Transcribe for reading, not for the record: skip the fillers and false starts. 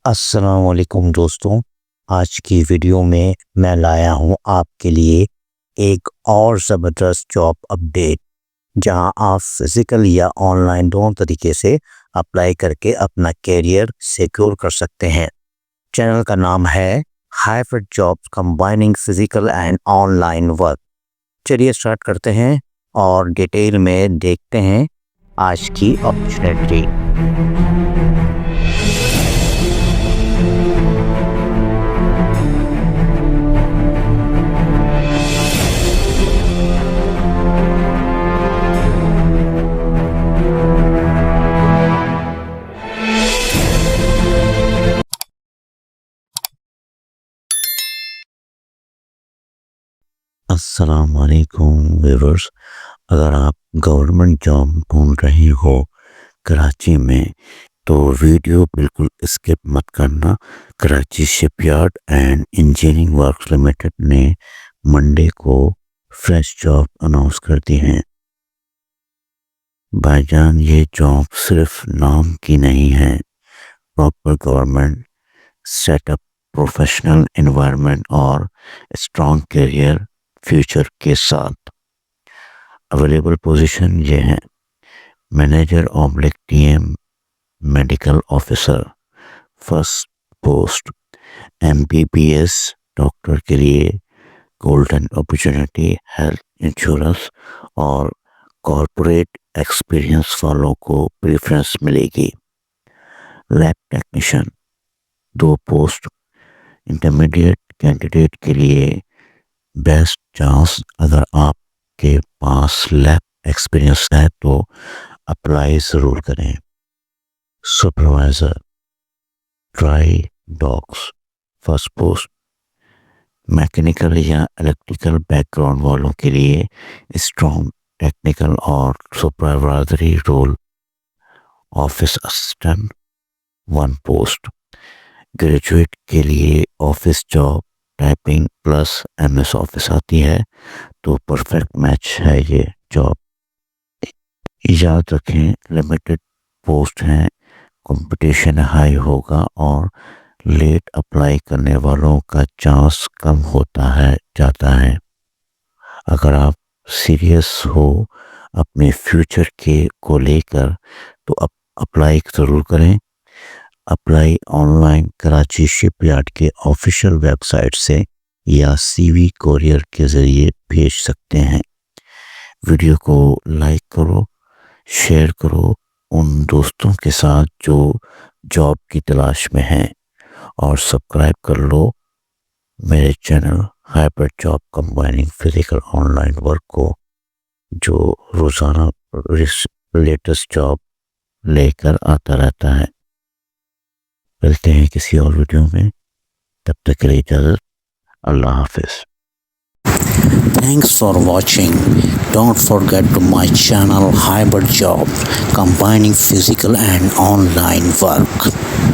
السلام علیکم دوستوں، آج کی ویڈیو میں لایا ہوں آپ کے لیے ایک اور زبردست جاب اپڈیٹ، جہاں آپ فزیکل یا آن لائن دونوں طریقے سے اپلائی کر کے اپنا کیریئر سیکیور کر سکتے ہیں۔ چینل کا نام ہے hybrid jobs combining physical and on line work. چلیے اسٹارٹ کرتے ہیں اور ڈیٹیل میں دیکھتے ہیں آج کی اپرچونیٹی۔ السلام علیکم ویورز، اگر آپ گورنمنٹ جاب ڈھونڈ رہے ہو کراچی میں تو ویڈیو بالکل اسکپ مت کرنا۔ Karachi shipyard and engineering works limited نے منڈے کو فریش جاب اناؤنس کر دی ہیں۔ بھائی جان، یہ جاب صرف نام کی نہیں ہے، proper government set up, professional environment اور اسٹرانگ کیریئر فیوچر کے ساتھ۔ اویلیبل پوزیشن یہ ہیں: manager / T M medical officer, first post MBBS doctor کے لیے گولڈن اپرچونٹی، ہیلتھ انشورنس اور کارپوریٹ ایکسپیرینس والوں کو پریفرنس ملے گی۔ Lab technician, 2 post, intermediate candidate کے لیے بیسٹ چانس۔ اگر آپ کے پاس لیب ایکسپیرینس ہے تو اپلائی ضرور کریں۔ Supervisor dry docks, first post, mechanical یا الیکٹریکل بیک گراؤنڈ والوں کے لیے اسٹرانگ ٹیکنیکل اور supervisory role. Office assistant, 1 post, graduate کے لیے office job, typing plus MS office آتی ہے تو پرفیکٹ میچ ہے یہ جاب۔ یاد رکھیں، لمیٹڈ پوسٹ ہیں، کمپٹیشن ہائی ہوگا اور لیٹ اپلائی کرنے والوں کا چانس کم جاتا ہے۔ اگر آپ سیریس ہو اپنے فیوچر کو لے کر تو اپلائی ضرور کریں۔ Apply on line Karachi ship yard کے آفیشیل ویب سائٹ سے یا CV کوریئر کے ذریعے بھیج سکتے ہیں۔ ویڈیو کو لائک کرو، شیئر کرو ان دوستوں کے ساتھ جو جاب کی تلاش میں ہیں، اور سبسکرائب کر لو میرے channel hybrid job combining physical on line work کو، جو روزانہ لیٹسٹ جاب لے کر آتا رہتا ہے۔ ملتے ہیں کسی اور ویڈیو میں، تب تک کے لیے اجازت، اللہ حافظ۔ Thanks for watching. Don't forget to my channel Hybrid Job, combining physical and online work.